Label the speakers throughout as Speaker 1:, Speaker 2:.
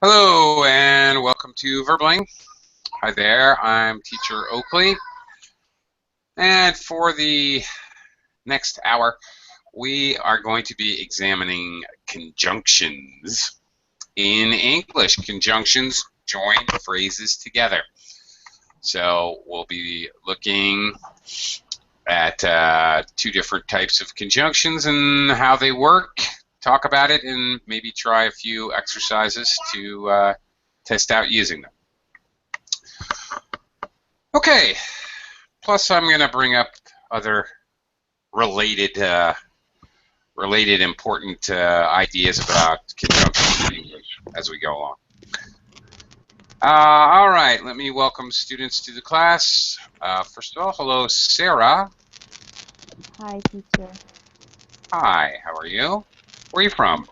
Speaker 1: Hello and welcome to Verbling. Hi there, I'm Teacher Oakley, and for the next hour we are going to be examining conjunctions in English. Conjunctions join phrases together. So we'll be looking at two different types of conjunctions and how they work, talk about it, and maybe try a few exercises to test out using them. Okay, plus I'm going to bring up other related important ideas about conjunctions in English as we go along. All right, let me welcome students to the class. First of all, hello, Sarah.
Speaker 2: Hi, teacher.
Speaker 1: Hi, how are you? Where are you from?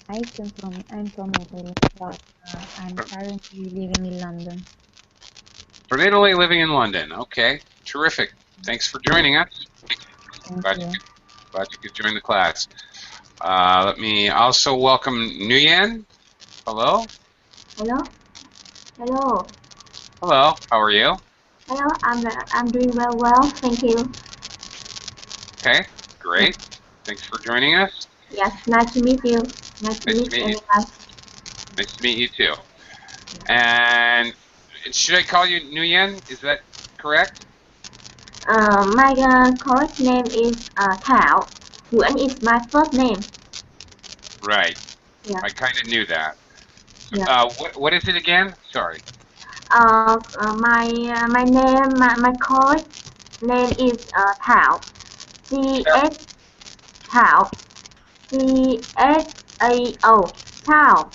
Speaker 2: I'm from Italy, but I'm currently living in London.
Speaker 1: From Italy, living in London. Okay, terrific. Thanks for joining us. Glad you could join the class. Let me also welcome Nguyen. Hello.
Speaker 3: Hello. Hello.
Speaker 1: Hello. How are you?
Speaker 3: Hello. I'm doing well. Thank you.
Speaker 1: Okay. Great. Thanks for joining us.
Speaker 3: Yes. Nice to meet you. Nice to meet
Speaker 1: you. Nice to meet you too. And should I call you Nguyen? Is that correct?
Speaker 3: My correct name is Thảo. Nguyen is my first name.
Speaker 1: Right.
Speaker 3: Yeah.
Speaker 1: I kind of knew that.
Speaker 3: Yeah.
Speaker 1: What is it again? Sorry.
Speaker 3: My correct name is Thảo. Thảo. C-H-A-O. Thảo.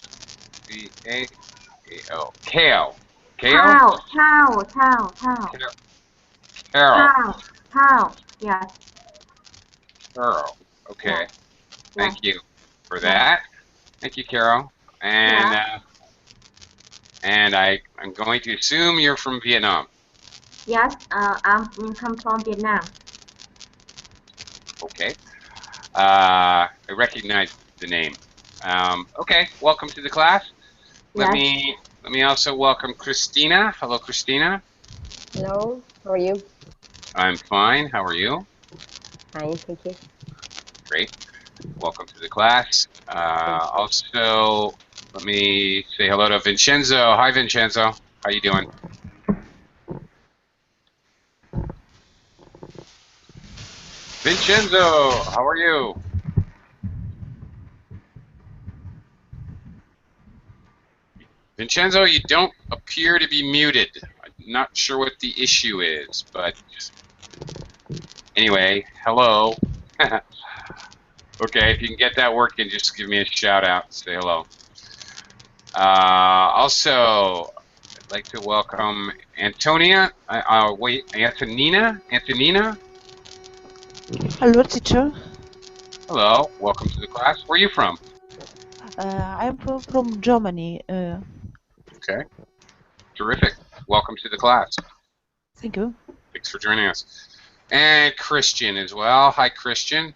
Speaker 1: C-A-A-O. Kale.
Speaker 3: Thảo.
Speaker 1: Carol.
Speaker 3: Thảo. Yes.
Speaker 1: Carol. Okay.
Speaker 3: Yeah.
Speaker 1: Thank you for that. Thank you, Carol. And I'm going to assume you're from Vietnam.
Speaker 3: Yes. I'm come from Vietnam.
Speaker 1: Okay. I recognize the name. Okay. Welcome to the class. Let me also welcome Christina. Hello, Christina.
Speaker 4: Hello, how are you?
Speaker 1: I'm fine. How are you?
Speaker 4: Fine, thank you.
Speaker 1: Great. Welcome to the class. Also, let me say hello to Vincenzo. Hi, Vincenzo. How you doing? Vincenzo, how are you? Vincenzo, you don't appear to be muted. I'm not sure what the issue is, but anyway, hello. Okay, if you can get that working, just give me a shout out. Say hello. Also, I'd like to welcome Antonia. Antonina.
Speaker 5: Hello, teacher.
Speaker 1: Hello. Welcome to the class. Where are you from?
Speaker 5: I'm from Germany.
Speaker 1: Okay. Terrific. Welcome to the class.
Speaker 5: Thank you.
Speaker 1: Thanks for joining us. And Christian as well. Hi, Christian.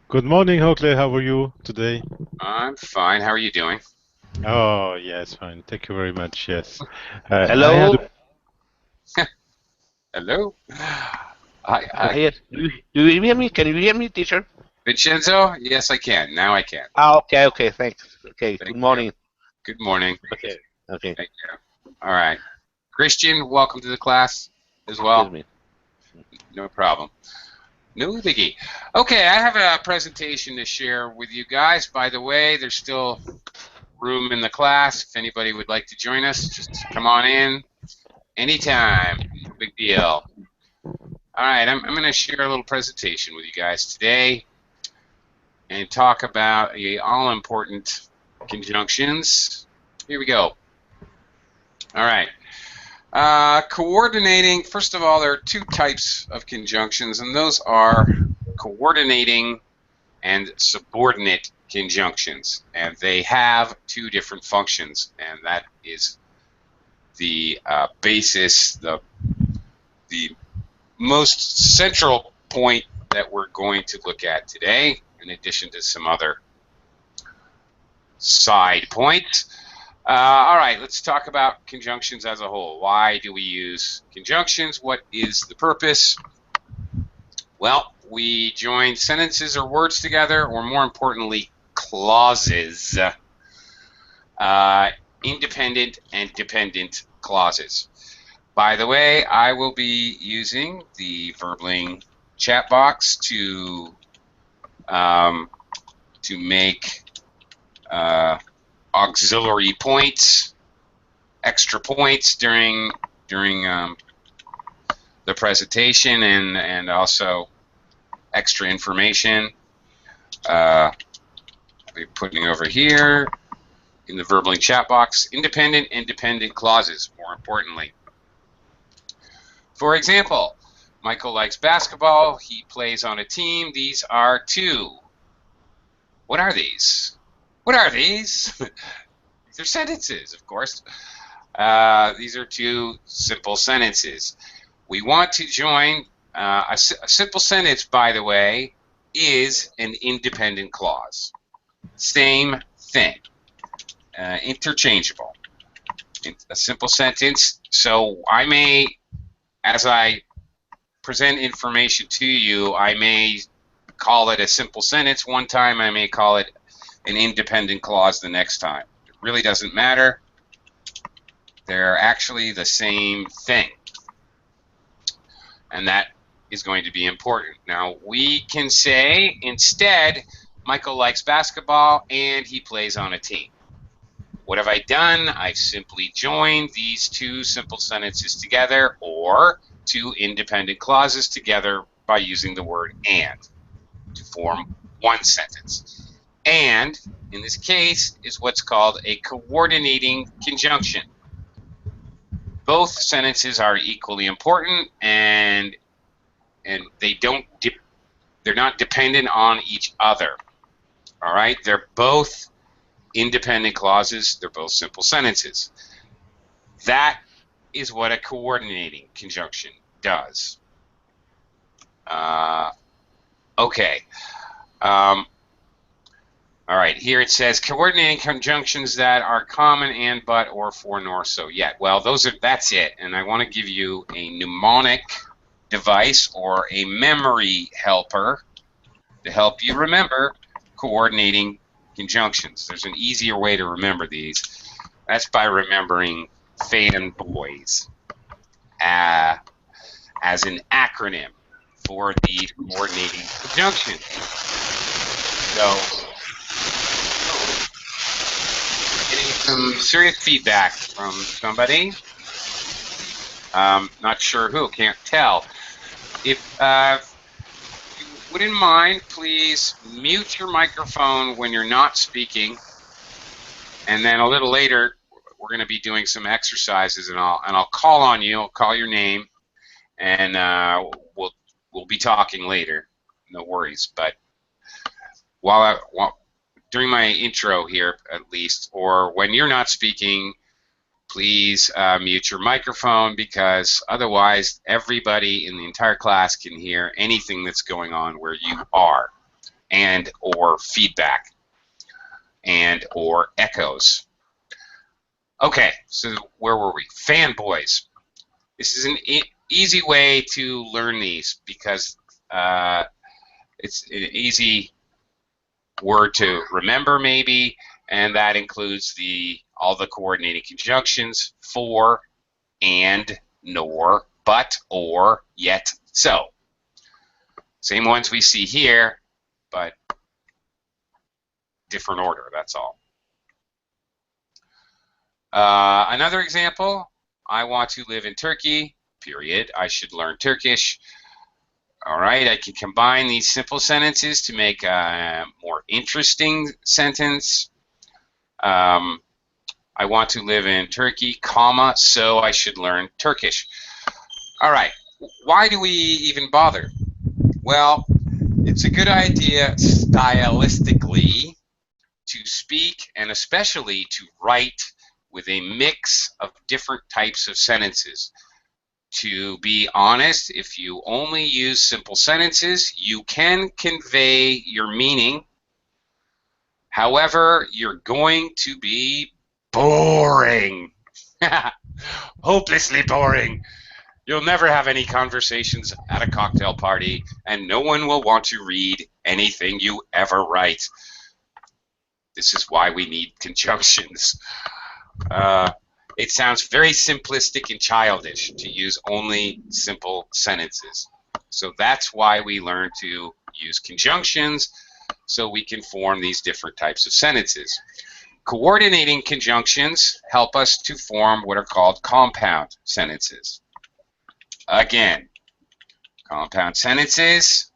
Speaker 6: Good morning, Oakley. How are you today?
Speaker 1: I'm fine. How are you doing?
Speaker 6: Oh, yes, fine. Thank you very much. Yes.
Speaker 7: Hello.
Speaker 1: Hello.
Speaker 7: Hi. Do you hear me? Can you hear me, teacher?
Speaker 1: Vincenzo? Yes, I can. Now I can.
Speaker 7: Okay. Thanks. Okay.
Speaker 1: Thank
Speaker 7: Good morning.
Speaker 1: You. Good morning.
Speaker 7: Okay.
Speaker 1: Thank you. All right. Christian, welcome to the class as well.
Speaker 7: Excuse me.
Speaker 1: No problem. No biggie. Okay, I have a presentation to share with you guys. By the way, there's still room in the class. If anybody would like to join us, just come on in anytime. No big deal. All right, I'm going to share a little presentation with you guys today and talk about the all-important conjunctions. Here we go. All right. Coordinating, first of all, there are two types of conjunctions, and those are coordinating and subordinate conjunctions. And they have two different functions, and that is the basis, the most central point that we're going to look at today, in addition to some other side points. All right, let's talk about conjunctions as a whole. Why do we use conjunctions? What is the purpose? Well, we join sentences or words together, or more importantly, clauses, independent and dependent clauses. By the way, I will be using the Verbling chat box to make auxiliary points, extra points during the presentation, and also extra information. I'll be putting over here in the Verbling chat box, independent and dependent clauses, more importantly. For example, Michael likes basketball. He plays on a team. These are two. What are these? What are these? They're sentences, of course. These are two simple sentences. We want to join a simple sentence, by the way, is an independent clause. Same thing. Interchangeable. A simple sentence. So I may, as I present information to you, I may call it a simple sentence one time. I may call it an independent clause the next time. It really doesn't matter. They're actually the same thing. And that is going to be important. Now, we can say instead, Michael likes basketball and he plays on a team. What have I done? I've simply joined these two simple sentences together, or two independent clauses together, by using the word and to form one sentence. And, in this case, is what's called a coordinating conjunction. Both sentences are equally important, and they're not dependent on each other. All right, they're both independent clauses. They're both simple sentences. That is what a coordinating conjunction does. Okay. All right, here it says coordinating conjunctions that are common and, but, or, for, nor, so, yet. Well, that's it, and I want to give you a mnemonic device or a memory helper to help you remember coordinating conjunctions. There's an easier way to remember these. That's by remembering fanboys as an acronym for the coordinating conjunction. So, getting some serious feedback from somebody. Not sure who, can't tell. If you wouldn't mind, please mute your microphone when you're not speaking, and then a little later we're going to be doing some exercises, and I'll call on you. I'll call your name, and we'll be talking later. No worries. But during my intro here, at least, or when you're not speaking, please mute your microphone, because otherwise everybody in the entire class can hear anything that's going on where you are, and or feedback, and or echoes. Okay, so where were we? Fanboys. This is an easy way to learn these, because it's an easy word to remember, maybe, and that includes all the coordinating conjunctions: for, and, nor, but, or, yet, so. Same ones we see here, but different order, that's all. Another example: I want to live in Turkey, period. I should learn Turkish. All right, I can combine these simple sentences to make a more interesting sentence. I want to live in Turkey, comma, so I should learn Turkish. All right, why do we even bother? Well, it's a good idea stylistically to speak, and especially to write, with a mix of different types of sentences. To be honest, if you only use simple sentences, you can convey your meaning. However, you're going to be boring. Hopelessly boring. You'll never have any conversations at a cocktail party, and no one will want to read anything you ever write. This is why we need conjunctions. It sounds very simplistic and childish to use only simple sentences. So that's why we learn to use conjunctions, so we can form these different types of sentences. Coordinating conjunctions help us to form what are called compound sentences. Again, compound sentences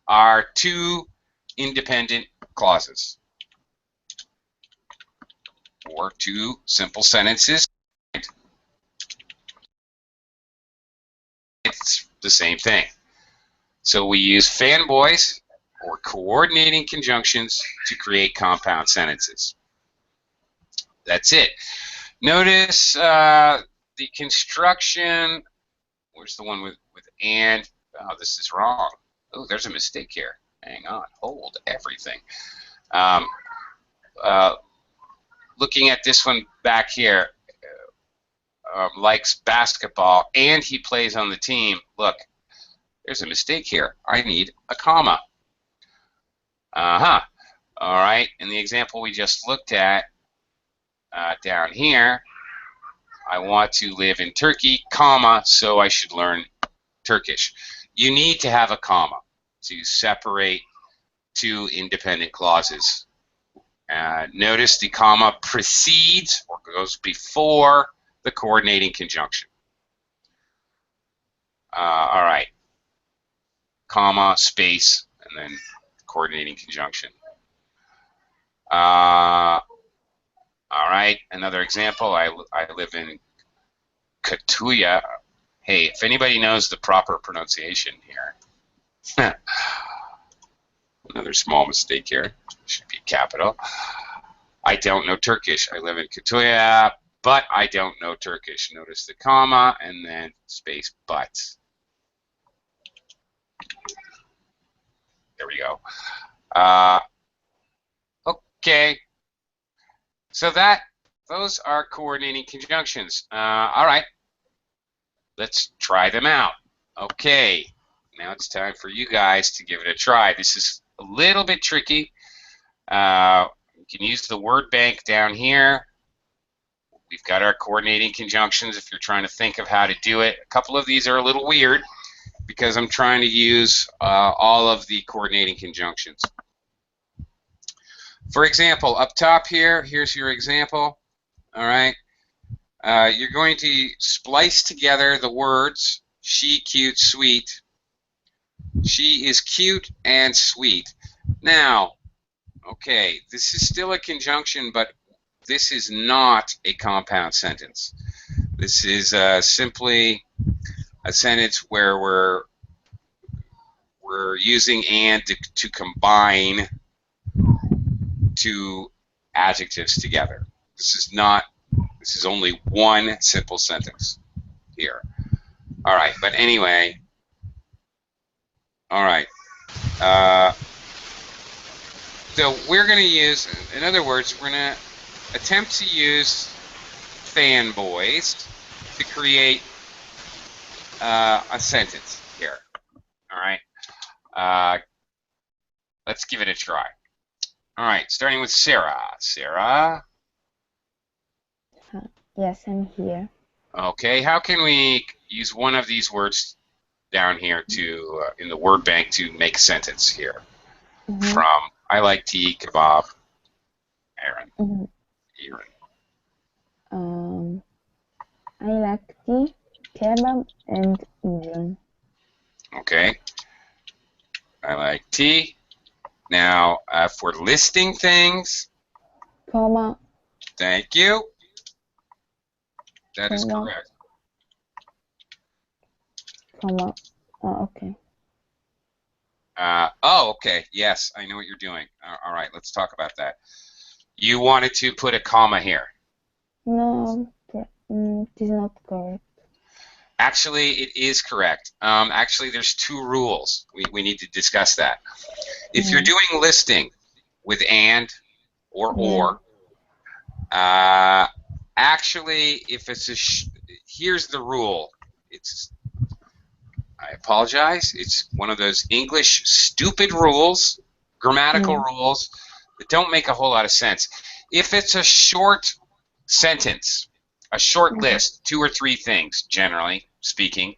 Speaker 1: are two independent clauses, or two simple sentences. It's the same thing. So we use fanboys or coordinating conjunctions to create compound sentences. That's it. Notice the construction. Where's the one with and? Oh, this is wrong. Oh, there's a mistake here. Hang on. Hold everything. Looking at this one back here, likes basketball and he plays on the team. Look, there's a mistake here. I need a comma. All right. In the example we just looked at down here, I want to live in Turkey, comma, so I should learn Turkish. You need to have a comma to separate two independent clauses. Notice the comma precedes or goes before the coordinating conjunction. All right. Comma, space, and then coordinating conjunction. All right. Another example. I live in Katuya. Hey, if anybody knows the proper pronunciation here. Another small mistake here. Should be capital. I don't know Turkish. I live in Katuya, but I don't know Turkish. Notice the comma and then space but. There we go. Okay. So those are coordinating conjunctions. All right. Let's try them out. Okay. Now it's time for you guys to give it a try. This is a little bit tricky. You can use the word bank down here. We've got our coordinating conjunctions if you're trying to think of how to do it. A couple of these are a little weird because I'm trying to use all of the coordinating conjunctions. For example, up top here, here's your example. All right. You're going to splice together the words she, cute, sweet. She is cute and sweet. Now, okay, this is still a conjunction, but this is not a compound sentence. This is simply a sentence where we're using and to combine two adjectives together. This is only one simple sentence here. All right, but anyway, all right. So we're going to use, in other words, we're going to attempt to use fanboys to create a sentence here. All right. Let's give it a try. All right, starting with Sarah. Sarah.
Speaker 2: Yes, I'm here.
Speaker 1: Okay, how can we use one of these words down here to in the word bank to make a sentence here? From I like tea, kebab, Aaron.
Speaker 2: Aaron. I like tea, kebab, and Aaron.
Speaker 1: Okay. I like tea. Now, for listing things.
Speaker 2: Comma.
Speaker 1: Thank you. That is correct.
Speaker 2: Comma. Oh, okay.
Speaker 1: Oh, okay. Yes, I know what you're doing. All right, let's talk about that. You wanted to put a comma here.
Speaker 2: No, it is not correct.
Speaker 1: Actually, it is correct. Actually, there's two rules. We need to discuss that. If you're doing listing with and or, Actually, if it's a here's the rule. I apologize. It's one of those English stupid rules, grammatical rules that don't make a whole lot of sense. If it's a short sentence, a short list, 2 or 3 things, generally speaking,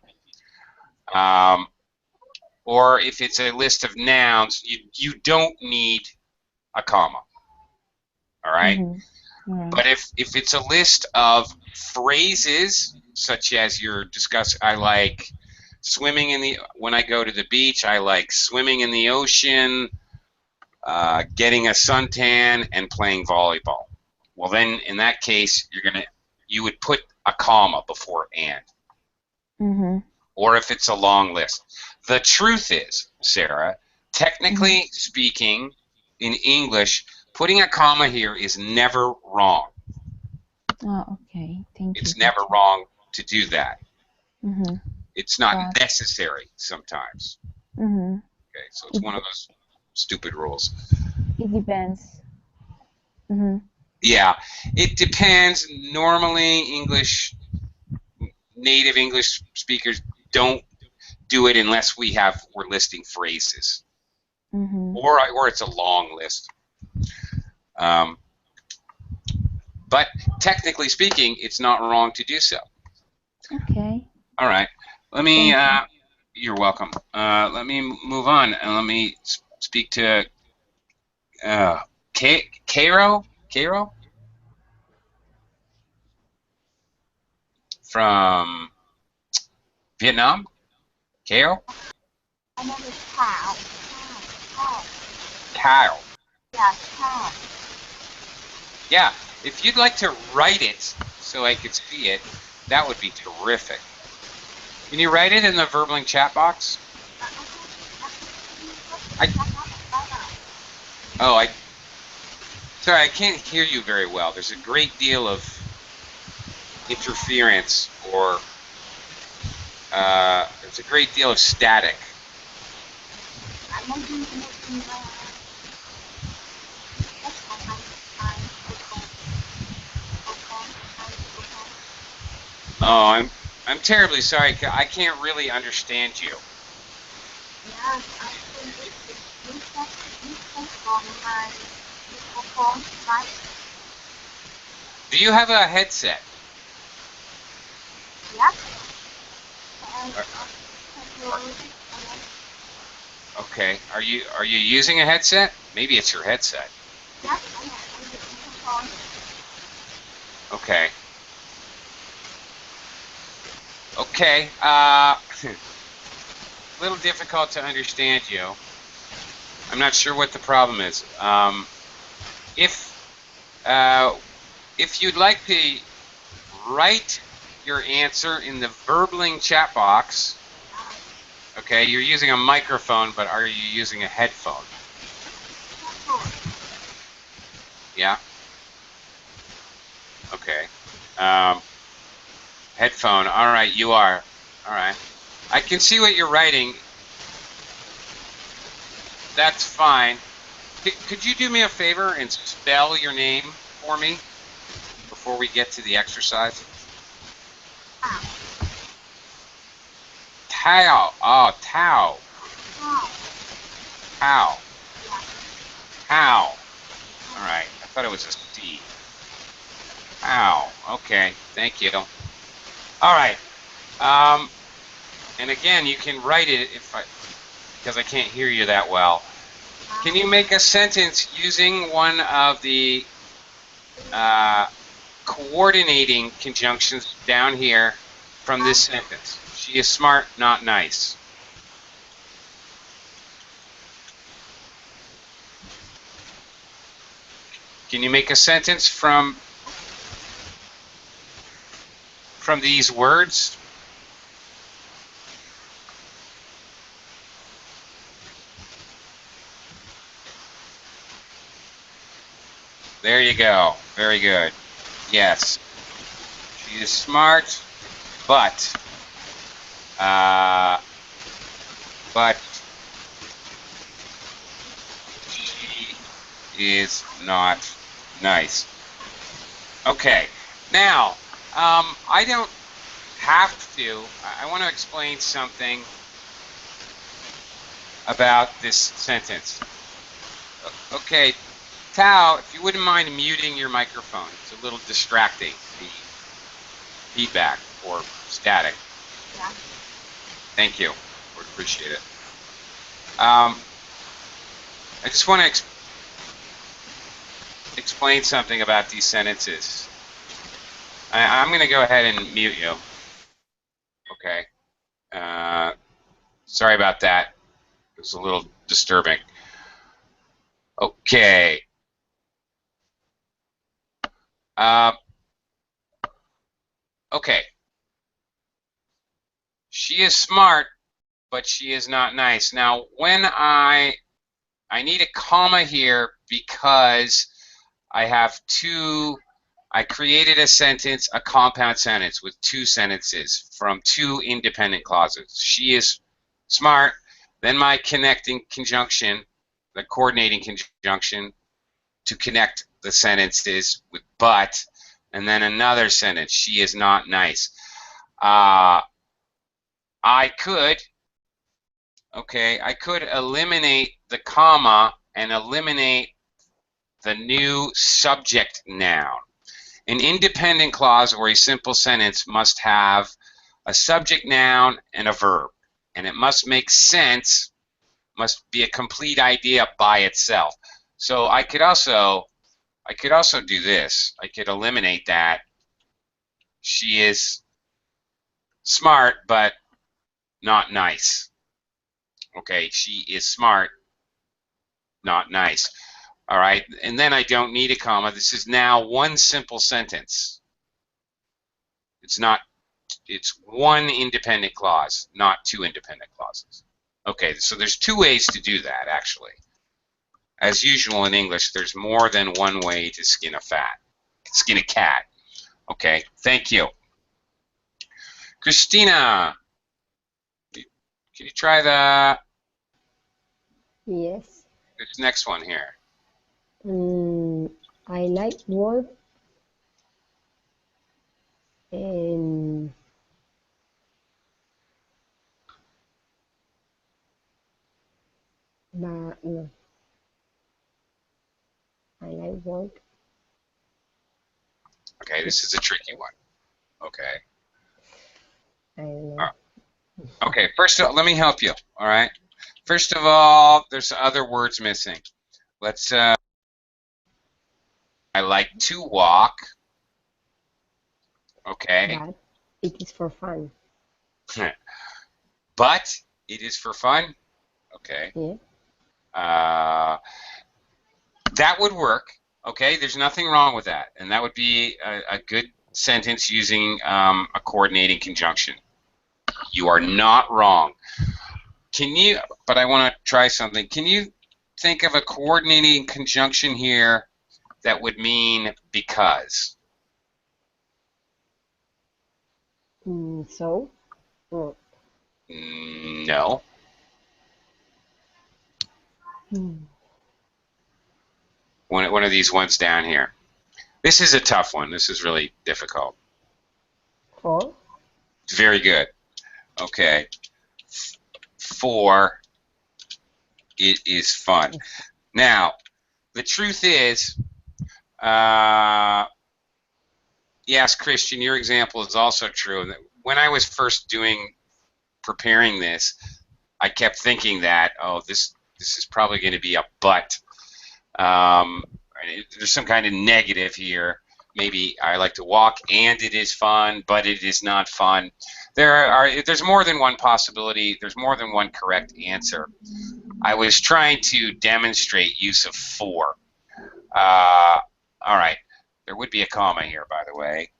Speaker 1: or if it's a list of nouns, you don't need a comma. All right? But if it's a list of phrases, such as you're discussing, I like swimming when I go to the beach, I like swimming in the ocean, getting a suntan, and playing volleyball. Well, then in that case, you would put a comma before and. Or if it's a long list. The truth is, Sarah, technically speaking, in English, putting a comma here is never wrong.
Speaker 2: Oh, okay. Thank you.
Speaker 1: It's never wrong to do that. It's not necessary sometimes. Okay, so it's one of those stupid rules.
Speaker 2: It depends.
Speaker 1: Yeah, it depends. Normally, native English speakers don't do it unless we're listing phrases, or it's a long list. But technically speaking, it's not wrong to do so.
Speaker 2: Okay.
Speaker 1: All right. Let me. You're welcome. Let me move on and let me speak to Cairo. Cairo from Vietnam. Cairo.
Speaker 3: My name is Thảo.
Speaker 1: Kyle.
Speaker 3: Yeah, Thảo.
Speaker 1: Yeah. If you'd like to write it so I could see it, that would be terrific. Can you write it in the Verbling chat box? Sorry, I can't hear you very well. There's a great deal of interference, or there's a great deal of static. Oh, I'm terribly sorry. I can't really understand you. Do you have a headset? Okay. Are you using a headset? Maybe it's your headset. Okay. Okay. A little difficult to understand you. I'm not sure what the problem is. If you'd like to write your answer in the Verbling chat box, okay, you're using a microphone, but are you using a headphone? Yeah? Okay. Headphone. All right, you are. All right. I can see what you're writing. That's fine. Could you do me a favor and spell your name for me before we get to the exercise? Tao. Oh, Tao. Tao. Tao. All right. I thought it was a C. Tao. Okay. Thank you. All right. And again, you can write it because I can't hear you that well. Can you make a sentence using one of the coordinating conjunctions down here from this sentence? She is smart, not nice. Can you make a sentence from these words? There you go. Very good. Yes. She is smart, but she is not nice. Okay. Now, I don't have to. I want to explain something about this sentence. Okay, Tao, if you wouldn't mind muting your microphone, it's a little distracting, the feedback or static.
Speaker 3: Yeah.
Speaker 1: Thank you. Would appreciate it. I just want to explain something about these sentences. I'm going to go ahead and mute you. Okay. Sorry about that. It was a little disturbing. Okay. Okay. She is smart, but she is not nice. Now, when I need a comma here because I created a sentence, a compound sentence with two sentences from two independent clauses. She is smart, then my connecting conjunction, the coordinating conjunction to connect the sentences with but, and then another sentence, she is not nice. I could eliminate the comma and eliminate the new subject noun. An independent clause or a simple sentence must have a subject noun and a verb, and it must make sense, must be a complete idea by itself. So I could also do this. I could eliminate that. She is smart but not nice. Okay, she is smart, not nice. All right, and then I don't need a comma. This is now one simple sentence. It's one independent clause, not two independent clauses. Okay, so there's two ways to do that, actually. As usual in English, there's more than one way to skin a cat. Okay, thank you. Christina, can you try
Speaker 4: Yes.
Speaker 1: this next one here?
Speaker 4: I like work and but no. I like work.
Speaker 1: Okay, this is a tricky one. Okay.
Speaker 4: I don't know.
Speaker 1: Okay, first of all, let me help you, all right? First of all, there's other words missing. Let's, I like to walk. Okay.
Speaker 4: But it is for fun.
Speaker 1: But it is for fun. Okay.
Speaker 4: Yeah.
Speaker 1: That would work. Okay, there's nothing wrong with that. And that would be a good sentence using a coordinating conjunction. You are not wrong. But I want to try something. Can you think of a coordinating conjunction here that would mean because?
Speaker 4: So?
Speaker 1: No. One of these ones down here. This is a tough one. This is really difficult.
Speaker 4: For?
Speaker 1: Very good. Okay. For it is fun. Now, the truth is, yes, Christian, your example is also true. When I was first preparing this, I kept thinking that, oh, this is probably going to be a but. There's some kind of negative here. Maybe I like to walk and it is fun, but it is not fun. There's more than one possibility. There's more than one correct answer. I was trying to demonstrate use of for. All right. There would be a comma here, by the way,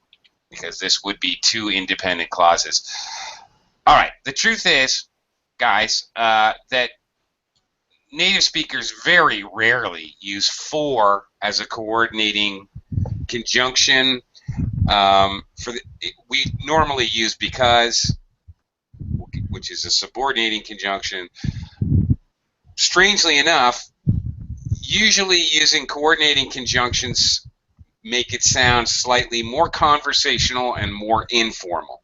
Speaker 1: because this would be two independent clauses. All right. The truth is, guys, that native speakers very rarely use for as a coordinating conjunction. We normally use because, which is a subordinating conjunction. Strangely enough, usually using coordinating conjunctions make it sound slightly more conversational and more informal.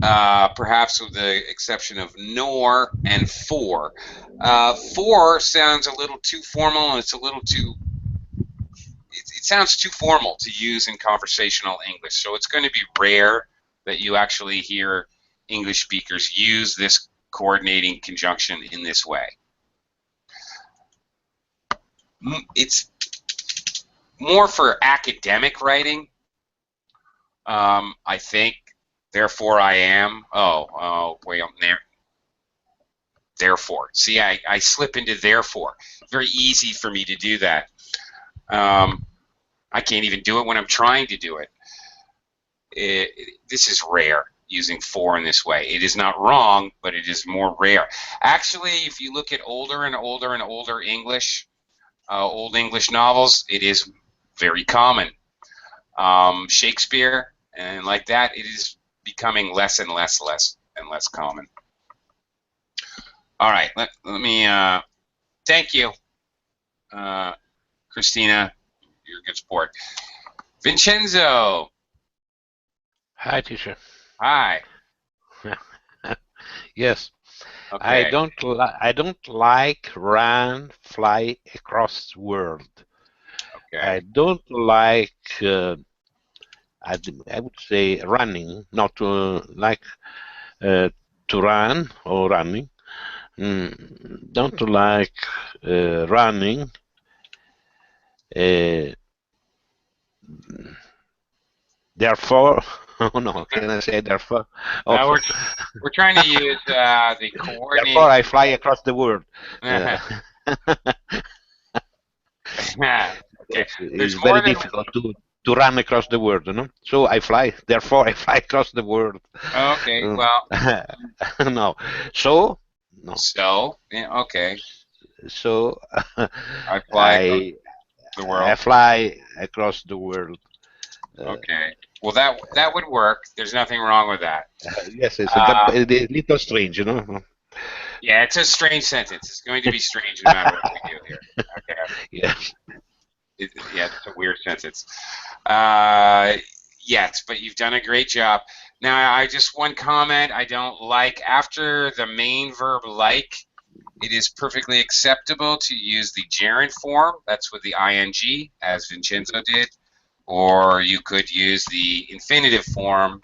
Speaker 1: Perhaps with the exception of nor and for. For sounds a little too formal, and it's a little too. It sounds too formal to use in conversational English, so it's going to be rare that you actually hear English speakers use this coordinating conjunction in this way. It's more for academic writing, I think. Therefore, I am. Wait, I'm there. Therefore. See, I slip into therefore. Very easy for me to do that. I can't even do it when I'm trying to do it. This is rare, using for in this way. It is not wrong, but it is more rare. Actually, if you look at older and older and older English, old English novels, it is very common. Shakespeare and like that, it is becoming less and less common. All right, let me thank you, Christina. You're a good sport. Vincenzo.
Speaker 7: Hi, teacher.
Speaker 1: Hi.
Speaker 7: Yes.
Speaker 1: Okay.
Speaker 7: I don't like run, fly across the world.
Speaker 1: Okay.
Speaker 7: I don't like I would say running, not like to run or running. Don't like running. Therefore, oh no, can I say therefore?
Speaker 1: Now we're trying to use the coordinating.
Speaker 7: Therefore, I fly across the world.
Speaker 1: Okay.
Speaker 7: It's very difficult to run across the world, you know. So I fly. Therefore, I fly across the world.
Speaker 1: Okay. Well.
Speaker 7: No. So. No.
Speaker 1: So. Yeah, okay.
Speaker 7: So.
Speaker 1: I fly across the world.
Speaker 7: I fly across the world.
Speaker 1: Okay. Well, that would work. There's nothing wrong with that.
Speaker 7: Yes, it's a little strange, you know.
Speaker 1: Yeah, it's a strange sentence. It's going to be strange no matter what we do here. Okay.
Speaker 7: Yes.
Speaker 1: Yeah, it's a weird sentence. Yes, but you've done a great job. Now, one comment I don't like. After the main verb like, it is perfectly acceptable to use the gerund form. That's with the ing, as Vincenzo did. Or you could use the infinitive form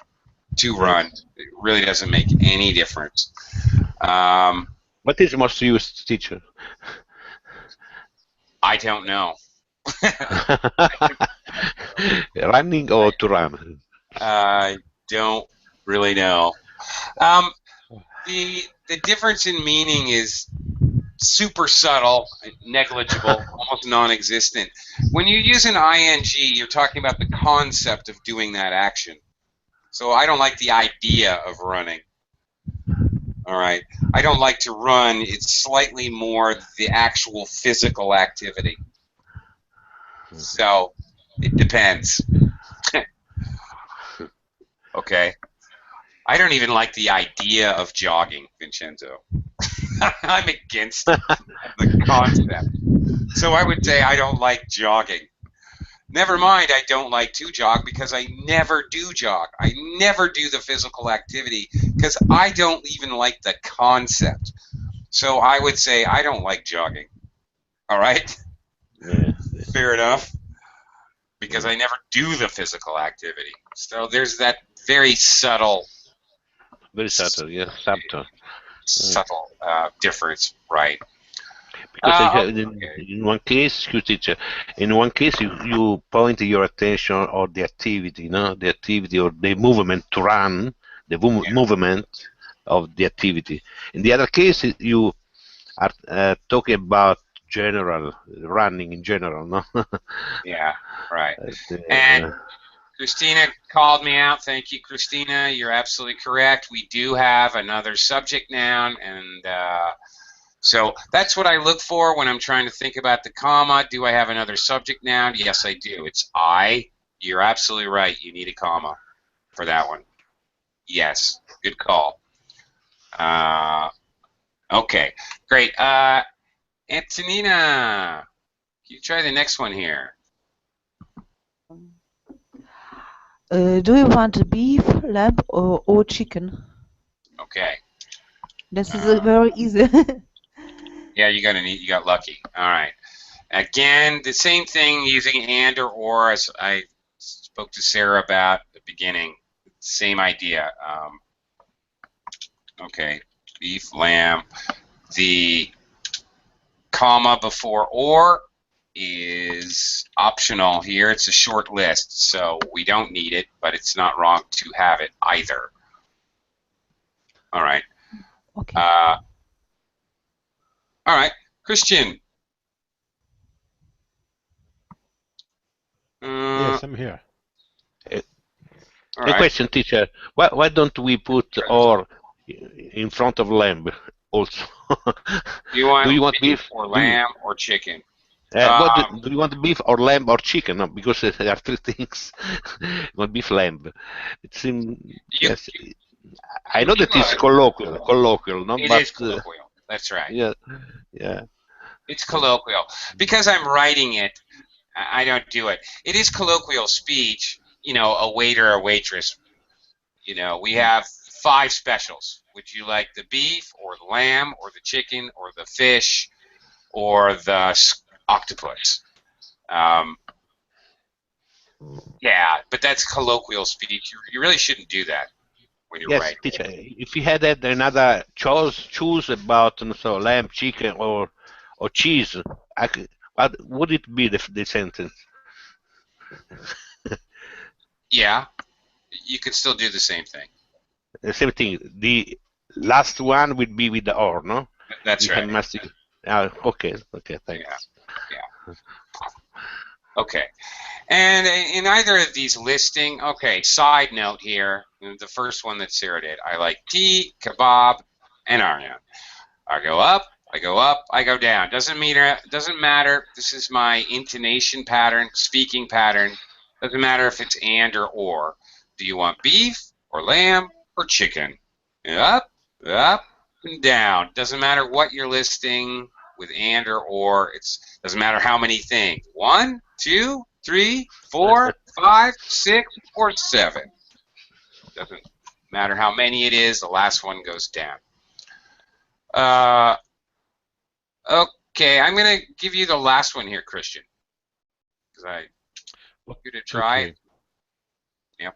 Speaker 1: to run. It really doesn't make any difference.
Speaker 7: What is most used, teacher?
Speaker 1: I don't know.
Speaker 7: Running or to run?
Speaker 1: I don't really know. The difference in meaning is super subtle, negligible, almost non-existent. When you use an ing, you're talking about the concept of doing that action. So I don't like the idea of running. All right. I don't like to run. It's slightly more the actual physical activity. So it depends. Okay. I don't even like the idea of jogging, Vincenzo. I'm against the concept. So I would say I don't like jogging. Never mind, I don't like to jog because I never do jog. I never do the physical activity because I don't even like the concept. So I would say I don't like jogging. All right?
Speaker 7: Yeah.
Speaker 1: Fair enough. Because I never do the physical activity. So there's that very subtle.
Speaker 7: Very subtle, yes, subtle.
Speaker 1: Subtle difference, right?
Speaker 7: Because in one case, excuse teacher, in one case you point your attention on the activity, you know, the activity or the movement to run, the movement of the activity. In the other case, you are talking about general running in general, no?
Speaker 1: Yeah, right. And Christina called me out. Thank you, Christina. You're absolutely correct. We do have another subject noun, and so that's what I look for when I'm trying to think about the comma. Do I have another subject noun? Yes, I do. It's I. You're absolutely right. You need a comma for that one. Yes, good call. Okay, great. Antonina, you try the next one here.
Speaker 5: Do you want beef, lamb, or chicken?
Speaker 1: Okay.
Speaker 5: This is very easy.
Speaker 1: Yeah, you got lucky. All right. Again, the same thing using and or as I spoke to Sarah about at the beginning. Same idea. Okay, beef, lamb. The comma before or is optional here. It's a short list, so we don't need it, but it's not wrong to have it either. All right.
Speaker 5: Okay.
Speaker 1: All right, Christian.
Speaker 6: Yes, I'm here.
Speaker 1: All
Speaker 7: A
Speaker 1: right.
Speaker 7: question, teacher. Why don't we put or in front of lamb also?
Speaker 1: Do you want
Speaker 7: Do you want
Speaker 1: beef
Speaker 7: beef?
Speaker 1: or lamb or chicken?
Speaker 7: Do you want beef or lamb or chicken? No, because there are three things. You want beef, lamb. It seems yes. I know that it's colloquial, no,
Speaker 1: It
Speaker 7: but
Speaker 1: is colloquial. That's right.
Speaker 7: yeah, yeah.
Speaker 1: It's colloquial. Because I'm writing it, I don't do it. It is colloquial speech, a waiter or waitress. We have 5 specials. Would you like the beef or the lamb or the chicken or the fish or the octopus? Yeah, but that's colloquial speech. You really shouldn't do that when you're
Speaker 7: Yes,
Speaker 1: writing.
Speaker 7: teacher. If you had another choose about so lamb, chicken, or cheese, what would it be the sentence?
Speaker 1: Yeah, you could still do the same thing.
Speaker 7: The same thing. The last one would be with the or, no?
Speaker 1: That's right.
Speaker 7: Okay, thanks.
Speaker 1: Yeah. Okay. And in either of these listing, okay, side note here, the first one that Sarah did, I like tea, kebab, and aryan. I go up, I go down. Doesn't matter. This is my intonation pattern, speaking pattern. Doesn't matter if it's and or. Do you want beef or lamb or chicken? Up, and down. Doesn't matter what you're listing with and or. It doesn't matter how many things. 1, 2, 3, 4, 5, 6, or 7. Doesn't matter how many it is. The last one goes down. Okay, I'm going to give you the last one here, Christian, because I want you to try it. Yep.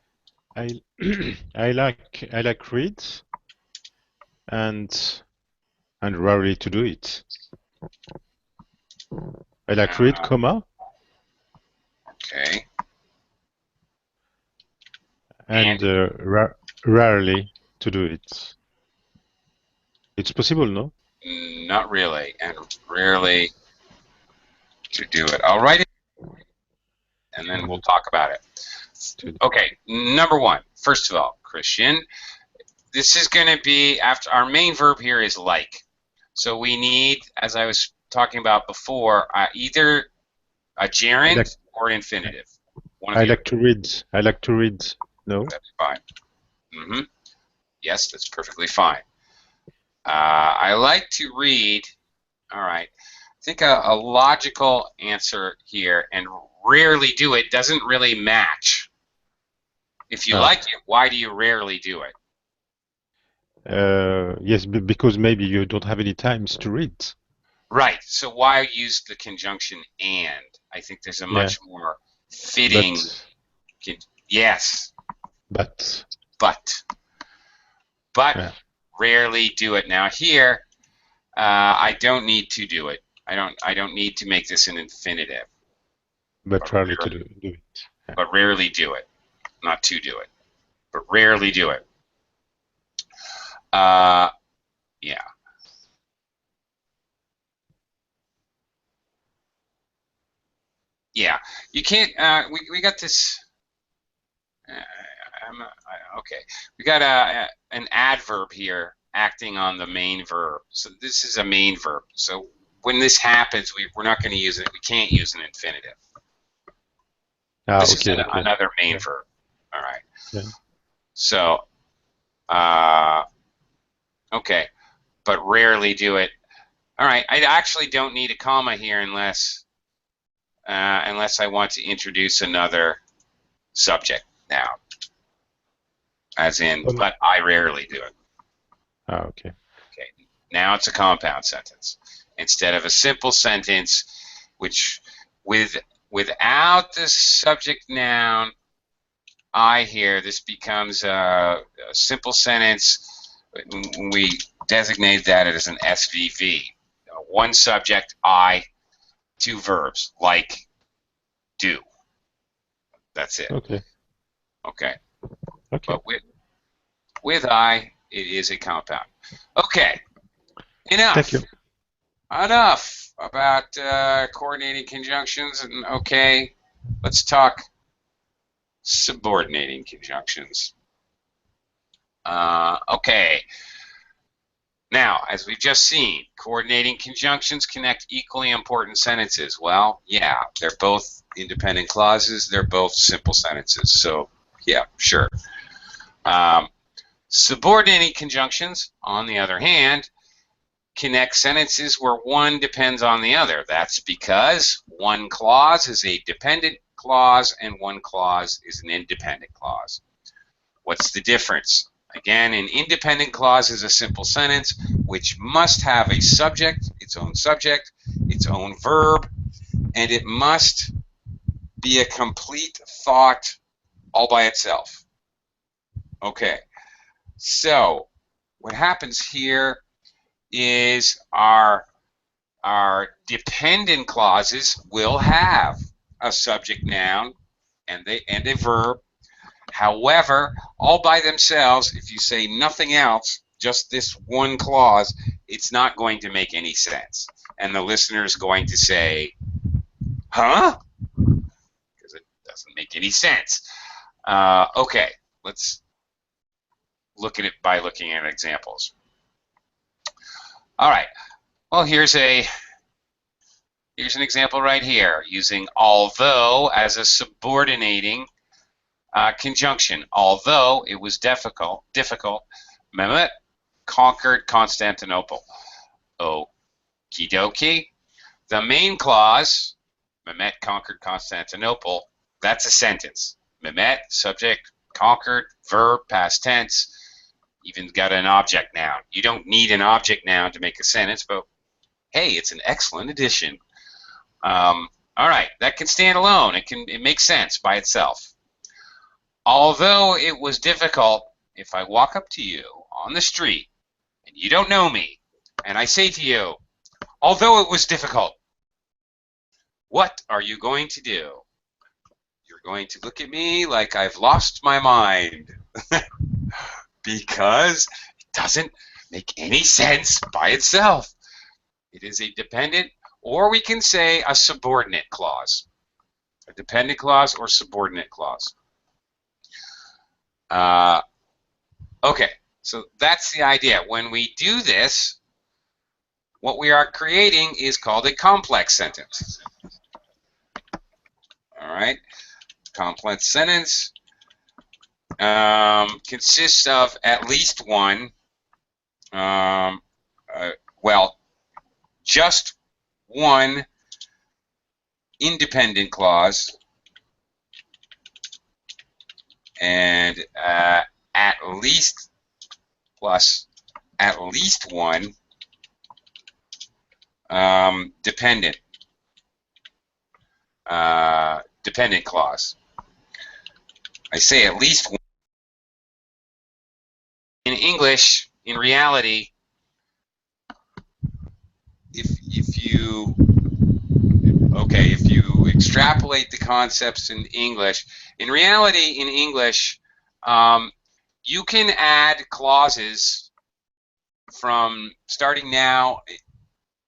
Speaker 6: I like read and rarely to do it. I like read, comma.
Speaker 1: Okay.
Speaker 6: And rarely to do it. It's possible, no?
Speaker 1: Not really, and rarely to do it. I'll write it, and then we'll talk about it. Okay, number 1. First of all, Christian, this is going to be after our main verb here is like. So we need, as I was talking about before, either a gerund or an infinitive.
Speaker 6: I like to read. I like to read. No.
Speaker 1: That's fine. Yes, that's perfectly fine. I like to read. All right. I think a logical answer here, and rarely do it, doesn't really match. If you like it, why do you rarely do it?
Speaker 6: Yes, because maybe you don't have any times to read.
Speaker 1: Right. So why use the conjunction and? I think there's a much more fitting. Yes.
Speaker 6: But.
Speaker 1: Rarely do it. Now here, I don't need to do it. I don't need to make this an infinitive.
Speaker 6: But rarely to do it.
Speaker 1: Yeah. But rarely do it. Not to do it. But rarely do it. Yeah. Yeah. You can't. We got this. Okay. We got an adverb here acting on the main verb. So this is a main verb. So when this happens, we're not going to use it. We can't use an infinitive. This is another main verb. All right.
Speaker 6: Yeah.
Speaker 1: So, okay, but rarely do it. All right. I actually don't need a comma here unless I want to introduce another subject. Now, as in, but I rarely do it.
Speaker 6: Ah, okay.
Speaker 1: Okay, now it's a compound sentence. Instead of a simple sentence, which without the subject noun I here, this becomes a simple sentence. We designate that as an SVV. One subject, I, two verbs, like, do. That's it.
Speaker 6: Okay.
Speaker 1: Okay.
Speaker 6: Okay.
Speaker 1: But with I, it is a compound. Okay. Enough.
Speaker 6: Thank you.
Speaker 1: Enough about coordinating conjunctions. And okay, let's talk subordinating conjunctions. Okay. Now, as we've just seen, coordinating conjunctions connect equally important sentences. Well, yeah, they're both independent clauses. They're both simple sentences. So, yeah, sure. Subordinating conjunctions, on the other hand, connect sentences where one depends on the other. That's because one clause is a dependent clause and one clause is an independent clause. What's the difference? Again, an independent clause is a simple sentence which must have a subject, its own verb, and it must be a complete thought all by itself. Okay, so what happens here is our dependent clauses will have a subject noun and a verb. However, all by themselves, if you say nothing else, just this one clause, it's not going to make any sense. And the listener is going to say, huh? Because it doesn't make any sense. Okay, let's look at it by looking at examples. All right, well, here's an example right here using although as a subordinating conjunction. Although it was difficult, Mehmet conquered Constantinople. Okie dokie. The main clause, Mehmet conquered Constantinople, that's a sentence. Mehmet, subject, conquered, verb, past tense, even got an object noun. You don't need an object noun to make a sentence, but hey, it's an excellent addition. All right, that can stand alone. It makes sense by itself. Although it was difficult, if I walk up to you on the street and you don't know me, and I say to you, although it was difficult, what are you going to do? You're going to look at me like I've lost my mind because it doesn't make any sense by itself. It is a dependent, or we can say a subordinate clause. A dependent clause or subordinate clause. Okay, so that's the idea. When we do this, what we are creating is called a complex sentence. All right, complex sentence consists of at least one, well, just one independent clause and at least one dependent clause. I say at least one. In English, in reality, if you extrapolate the concepts in English, in reality, in English, you can add clauses from starting now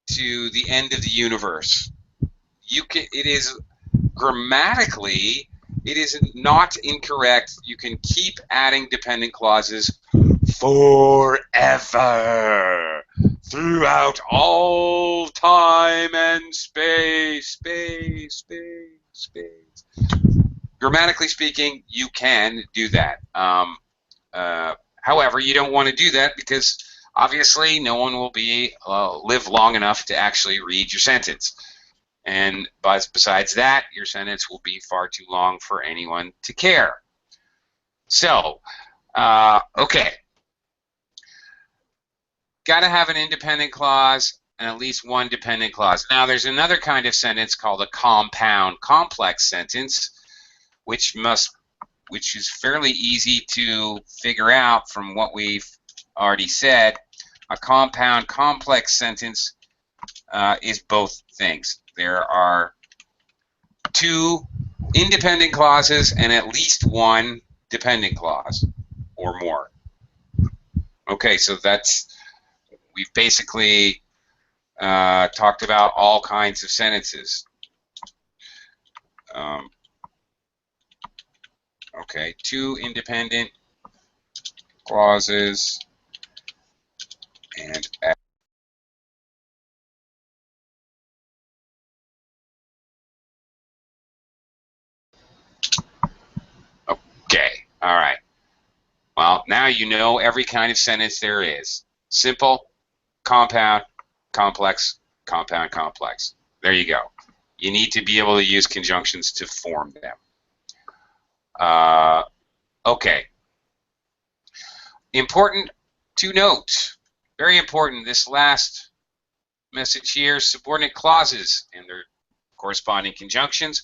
Speaker 1: to the end of the universe. It is grammatically, it is not incorrect. You can keep adding dependent clauses forever, throughout all time and space. Grammatically speaking, you can do that. However, you don't want to do that because obviously no one will live long enough to actually read your sentence. And besides that, your sentence will be far too long for anyone to care. So, Okay. Got to have an independent clause and at least one dependent clause. Now, there's another kind of sentence called a compound complex sentence, which is fairly easy to figure out from what we've already said. A compound complex sentence is both things. There are two independent clauses and at least one dependent clause or more. Okay, so we've basically talked about all kinds of sentences. Okay, two independent clauses and okay, all right. Well, now you know every kind of sentence there is. Simple, compound, complex, compound, complex. There you go. You need to be able to use conjunctions to form them. Okay. Important to note, very important, this last message here, subordinate clauses and their corresponding conjunctions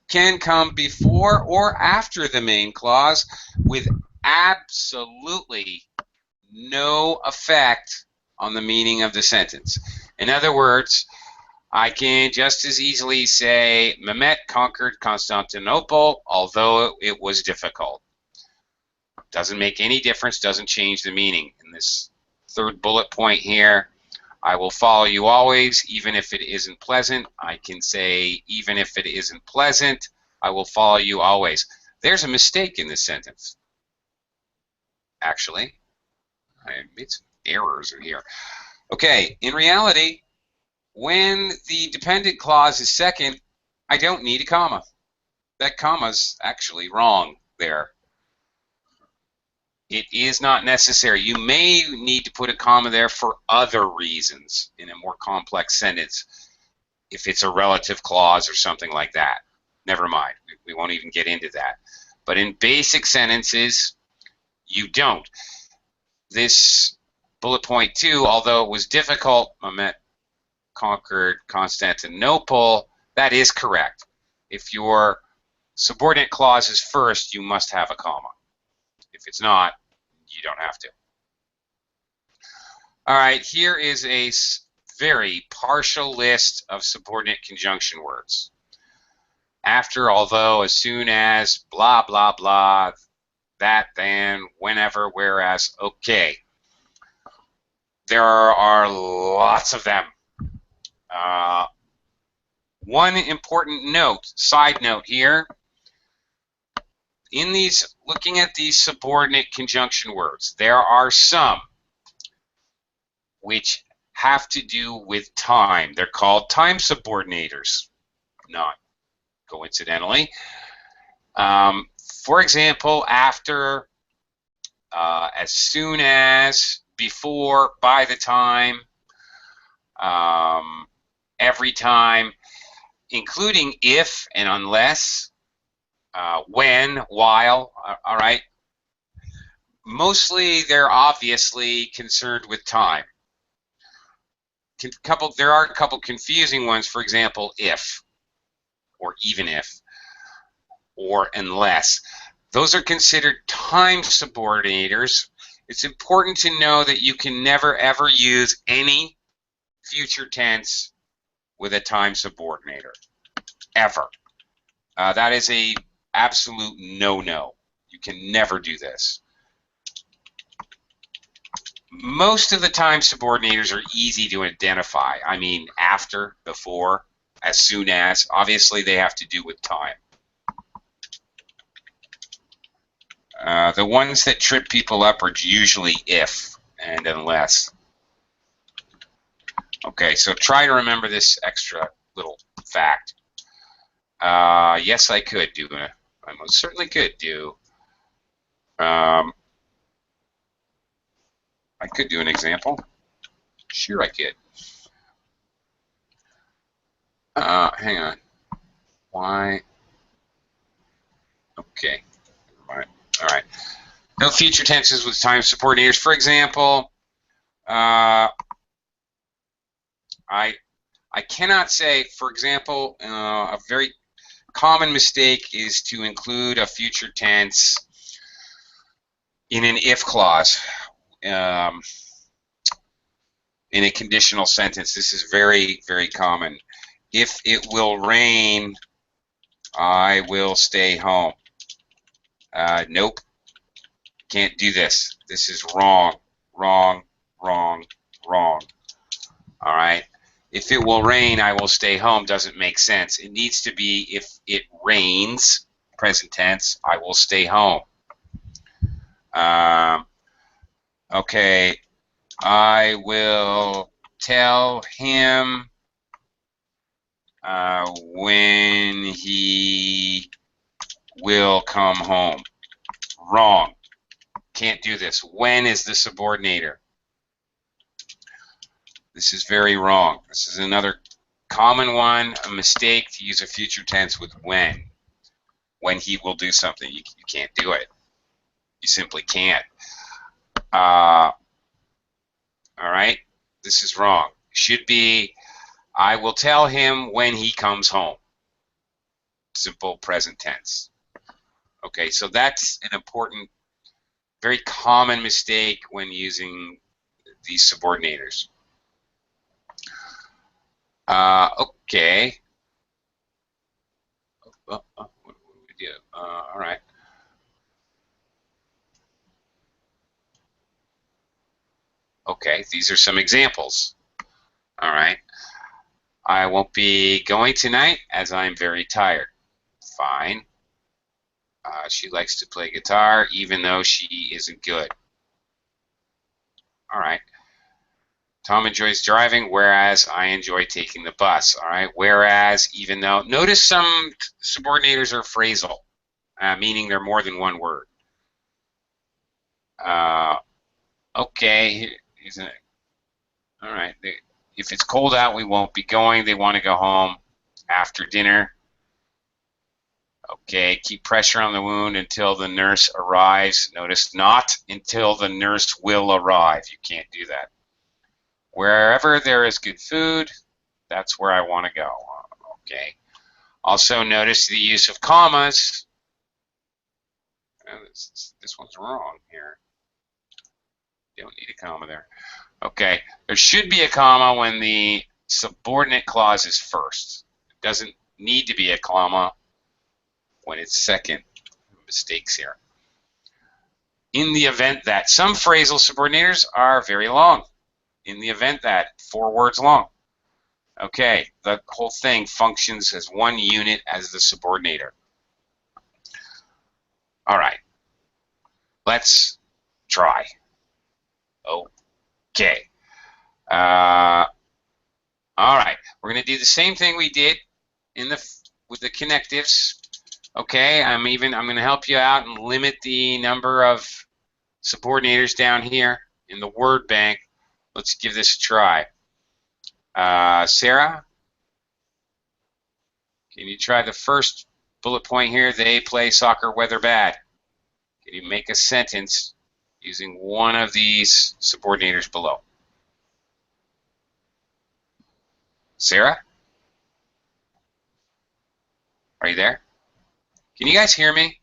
Speaker 1: can come before or after the main clause with absolutely no effect on the meaning of the sentence. In other words, I can just as easily say Mehmet conquered Constantinople, although it was difficult. Doesn't make any difference, doesn't change the meaning. In this third bullet point here, I will follow you always, even if it isn't pleasant. I can say, even if it isn't pleasant, I will follow you always. There's a mistake in this sentence. Actually, I made some errors in here. Okay, in reality, when the dependent clause is second, I don't need a comma. That comma's actually wrong there. It is not necessary. You may need to put a comma there for other reasons in a more complex sentence, if it's a relative clause or something like that. Never mind. We won't even get into that. But in basic sentences, you don't. This bullet point 2, although it was difficult, Mehmet conquered Constantinople, that is correct. If your subordinate clause is first, you must have a comma. If it's not, you don't have to. All right, here is a very partial list of subordinate conjunction words. After, although, as soon as, blah, blah, blah, that, then, whenever, whereas, okay. There are lots of them. One important note, side note here, in these, looking at these subordinate conjunction words, there are some which have to do with time. They're called time subordinators, not coincidentally. For example, after, as soon as, before, by the time, every time, including if and unless, when, while, all right? Mostly they're obviously concerned with time. There are a couple confusing ones, for example, if, or even if, or unless. Those are considered time subordinators. It's important to know that you can never ever use any future tense with a time subordinator, ever. That is a absolute no-no. You can never do this. Most of the time subordinators are easy to identify. I mean, after, before, as soon as. Obviously, they have to do with time. The ones that trip people up are usually if and unless. Okay, so try to remember this extra little fact. Yes, I could do it. I most certainly could do. I could do an example. Sure, I could. Hang on. Why? Okay. All right. No future tenses with time subordinators. For example, I cannot say, for example, a very common mistake is to include a future tense in an if clause, in a conditional sentence. This is very, very common. If it will rain, I will stay home. Nope, can't do this. This is wrong, wrong, wrong, wrong. All right. If it will rain, I will stay home doesn't make sense. It needs to be if it rains, present tense, I will stay home. Okay, I will tell him when he will come home. Wrong. Can't do this. When is the subordinator? This is very wrong. This is another common one, a mistake to use a future tense with when. When he will do something. You can't do it. You simply can't. All right? This is wrong. Should be, I will tell him when he comes home. Simple present tense. Okay, so that's an important, very common mistake when using these subordinators. Okay. What do we do? All right. Okay, these are some examples. All right. I won't be going tonight as I'm very tired. Fine. She likes to play guitar even though she isn't good. All right. Tom enjoys driving, whereas I enjoy taking the bus. All right. Whereas, even though. Notice some subordinators are phrasal, meaning they're more than one word. Okay. All right. If it's cold out, we won't be going. They want to go home after dinner. Okay. Keep pressure on the wound until the nurse arrives. Notice not until the nurse will arrive. You can't do that. Wherever there is good food, that's where I want to go. Okay. Also notice the use of commas. This one's wrong here. Don't need a comma there. Okay. There should be a comma when the subordinate clause is first. It doesn't need to be a comma when it's second. Mistakes here. In the event that some phrasal subordinators are very long. In the event that 4 words long. Okay, the whole thing functions as one unit as the subordinator. All right, let's try. Okay. All right, we're going to do the same thing we did with the connectives. Okay, I'm going to help you out and limit the number of subordinators down here in the word bank. Let's give this a try. Sarah, can you try the first bullet point here? They play soccer, weather bad. Can you make a sentence using one of these subordinators below? Sarah? Are you there? Can you guys hear me?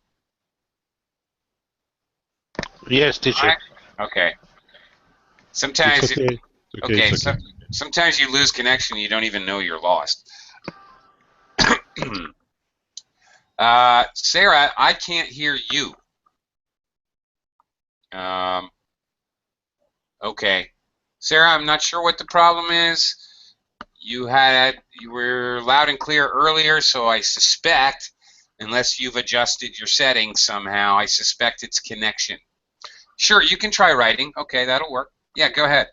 Speaker 7: Yes, teacher.
Speaker 1: Right. Okay. Sometimes,
Speaker 6: It's okay.
Speaker 1: okay.
Speaker 6: It's okay.
Speaker 1: Sometimes you lose connection, you don't even know you're lost. Sarah, I can't hear you. Okay. Sarah, I'm not sure what the problem is. You were loud and clear earlier, so I suspect, unless you've adjusted your settings somehow, I suspect it's connection. Sure, you can try writing. Okay, that'll work. Yeah, go ahead.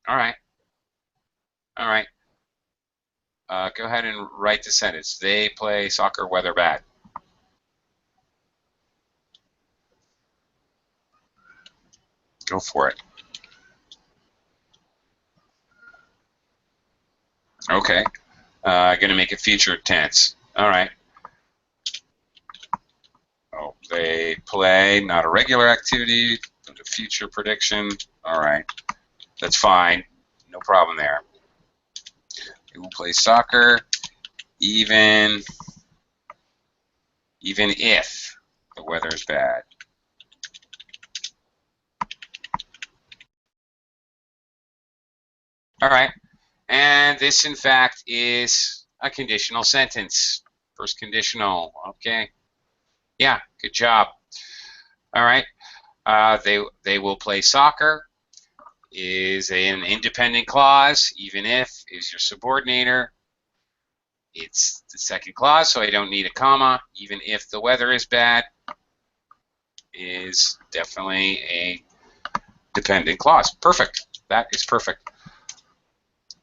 Speaker 1: All right. All right. Go ahead and write the sentence. They play soccer, weather bad. Go for it. Okay. Going to make it future tense. All right. They play, not a regular activity, but a future prediction. All right, that's fine. No problem there. They will play soccer even if the weather is bad. All right, and this in fact is a conditional sentence. First conditional, okay. Yeah, good job. All right, they will play soccer is an independent clause. Even if is your subordinator. It's the second clause, so I don't need a comma. Even if the weather is bad is definitely a dependent clause. Perfect. That is perfect.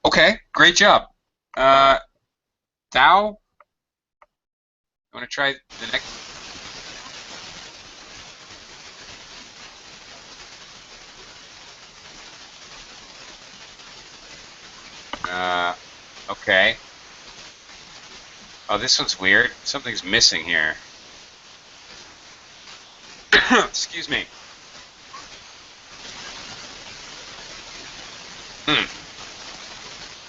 Speaker 1: Okay, great job. Thou, you want to try the next? Okay. Oh, this one's weird. Something's missing here. Excuse me.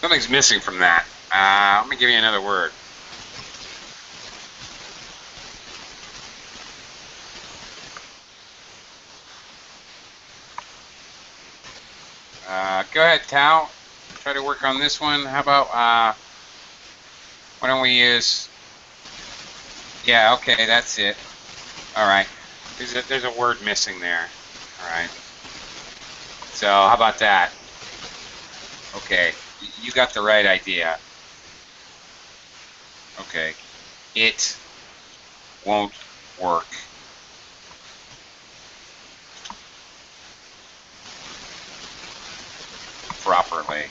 Speaker 1: Something's missing from that. Let me give you another word. Go ahead, Tao. Try to work on this one. How about, why don't we use, yeah, okay, that's it. All right. There's a word missing there. All right. So how about that? Okay, you got the right idea. Okay, it won't work. Properly.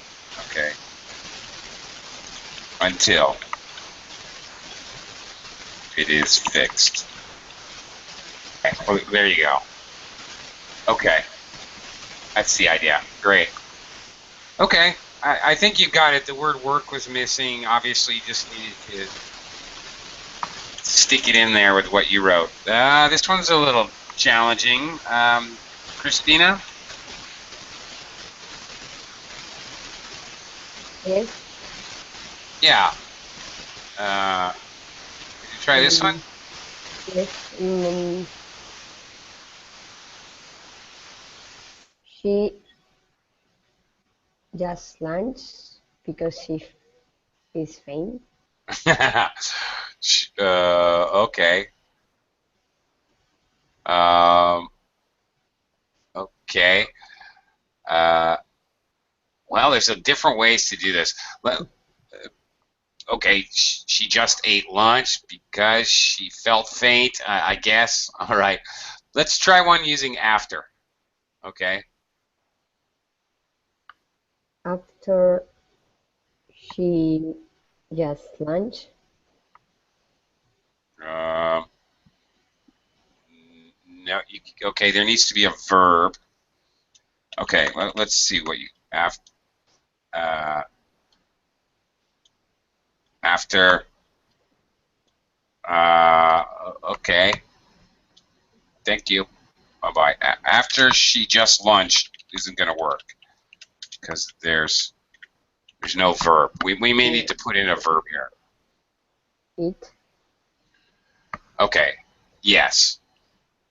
Speaker 1: Okay. Until it is fixed. Okay. Oh, there you go. Okay. That's the idea. Great. Okay. I think you got it. The word work was missing. Obviously, you just needed to stick it in there with what you wrote. This one's a little challenging. Christina?
Speaker 4: Yes.
Speaker 1: Yeah. Could you try this one?
Speaker 4: Yes. She just lunch because she is faint.
Speaker 1: Okay. Okay. Well, there's different ways to do this. Okay, she just ate lunch because she felt faint, I guess. All right. Let's try one using after. Okay.
Speaker 4: After she just lunch.
Speaker 1: No, okay, there needs to be a verb. Okay, let's see what you after. Okay. Thank you. Bye-bye. After she just lunched isn't going to work because there's no verb. We may need to put in a verb here.
Speaker 4: Eat.
Speaker 1: Okay. Yes.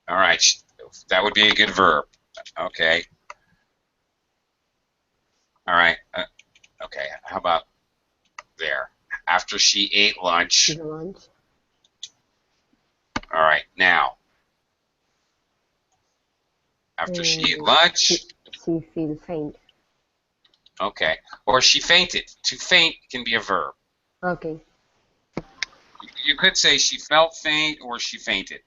Speaker 1: All right. That would be a good verb. Okay. All right. Okay. How about there? After she ate lunch.
Speaker 4: Lunch.
Speaker 1: All right. Now. After she ate lunch.
Speaker 4: She feel faint.
Speaker 1: Okay. Or she fainted. To faint can be a verb.
Speaker 4: Okay.
Speaker 1: You could say she felt faint or she fainted.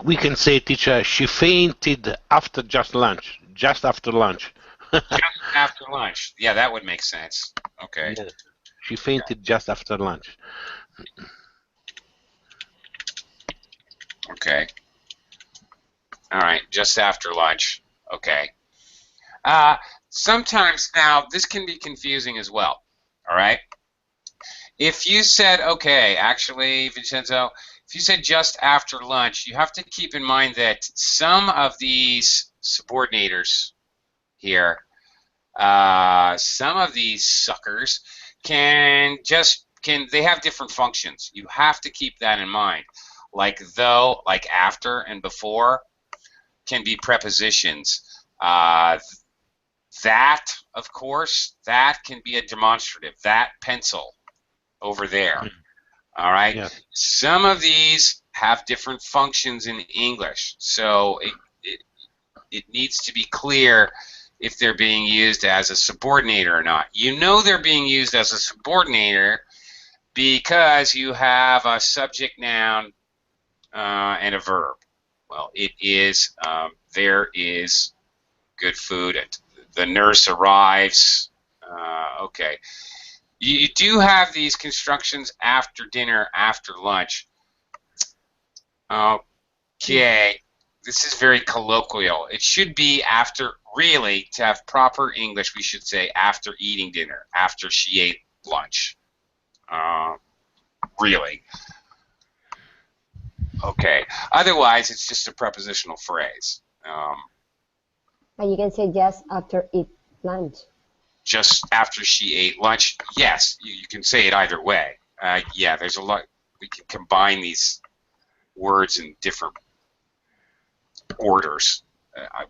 Speaker 7: We can say, teacher, she fainted after just lunch. Just after lunch.
Speaker 1: Just after lunch. Yeah, that would make sense. Okay.
Speaker 7: Yeah. She fainted just after lunch.
Speaker 1: Okay. All right, just after lunch. Okay. Sometimes, now, this can be confusing as well. All right? If you said, okay, actually, Vincenzo, if if you said just after lunch, you have to keep in mind that some of these subordinators here, some of these suckers they have different functions. You have to keep that in mind. Like though, like after and before can be prepositions. That, of course, that can be a demonstrative. That pencil over there. All right.
Speaker 7: Yes.
Speaker 1: Some of these have different functions in English, so it needs to be clear if they're being used as a subordinator or not. You know they're being used as a subordinator because you have a subject noun and a verb. Well, it is, there is good food. The nurse arrives. Okay. You do have these constructions after dinner, after lunch. Okay. This is very colloquial. It should be after, really, to have proper English, we should say after eating dinner, after she ate lunch. Really. Okay. Otherwise, it's just a prepositional phrase.
Speaker 4: But you can say just after eat lunch.
Speaker 1: Just after she ate lunch, yes, you can say it either way. Yeah, there's a lot. We can combine these words in different orders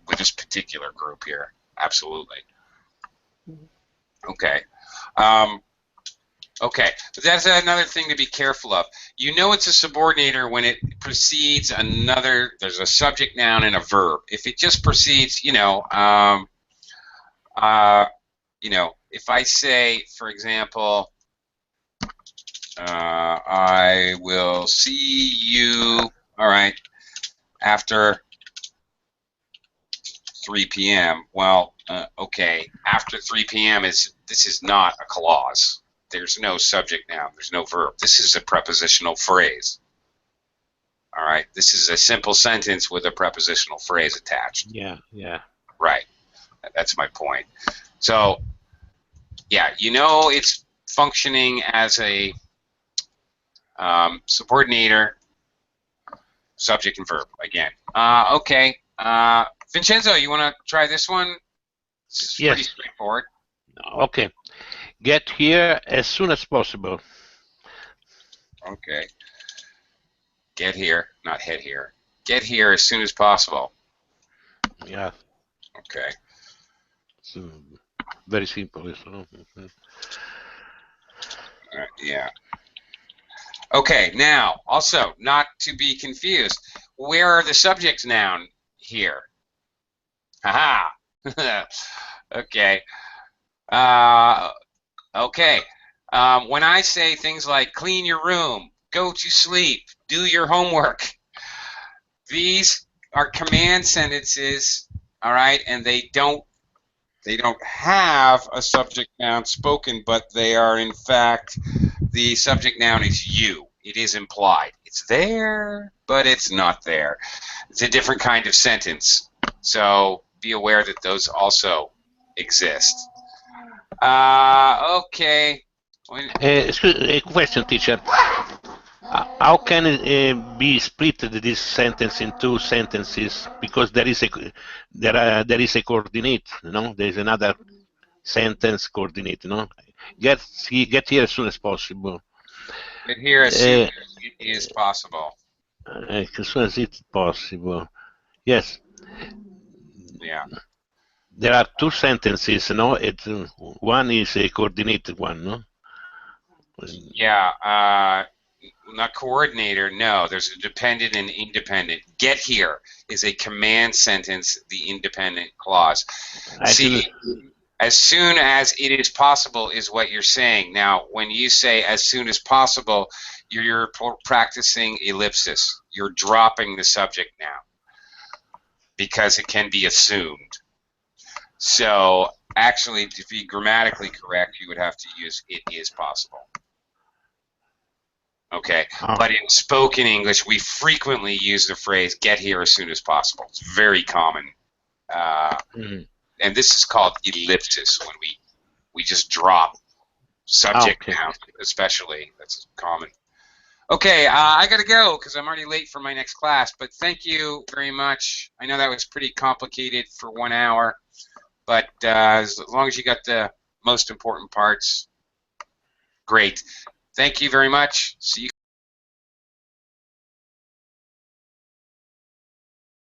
Speaker 1: with this particular group here. Absolutely. Okay. Okay, but that's another thing to be careful of. You know it's a subordinator when it precedes another, there's a subject noun and a verb. If it just precedes, if I say, for example, I will see you, all right, after 3 p.m. Well, okay, after 3 p.m. this is not a clause. There's no subject noun. There's no verb. This is a prepositional phrase. All right. This is a simple sentence with a prepositional phrase attached.
Speaker 7: Yeah, yeah.
Speaker 1: Right. That's my point. So, yeah, it's functioning as a subordinator, subject and verb again. Okay. Vincenzo, you want to try this one? This is pretty straightforward.
Speaker 7: Okay. Get here as soon as possible.
Speaker 1: Okay. Get here, not head here. Get here as soon as possible.
Speaker 7: Yeah.
Speaker 1: Okay.
Speaker 7: It's very simple.
Speaker 1: Yeah. Okay, now, also, not to be confused, where are the subjects noun here? Haha. Okay. Okay. When I say things like clean your room, go to sleep, do your homework, these are command sentences, all right, and they don't have a subject noun spoken, but they are in fact, the subject noun is you. It is implied. It's there, but it's not there. It's a different kind of sentence. So be aware that those also exist. Okay.
Speaker 7: Excuse, a question, teacher. How can it be split this sentence in two sentences? Because there is a coordinate. There is another sentence coordinate. Get here as soon as possible.
Speaker 1: Get here as soon as it is possible.
Speaker 7: As soon as it's possible. Yes.
Speaker 1: Yeah.
Speaker 7: There are two sentences, one is a coordinated one, no?
Speaker 1: Yeah, not coordinator, no. There's a dependent and independent. Get here is a command sentence, the independent clause. See, as soon as it is possible is what you're saying. Now, when you say as soon as possible, you're practicing ellipsis. You're dropping the subject now because it can be assumed. So, actually, to be grammatically correct, you would have to use it is possible. Okay, but in spoken English, we frequently use the phrase get here as soon as possible. It's very common. And this is called ellipsis, when we just drop subject noun, especially. That's common. Okay, I got to go because I'm already late for my next class, but thank you very much. I know that was pretty complicated for 1 hour, but as long as you got the most important parts, great. Thank you very much. See you.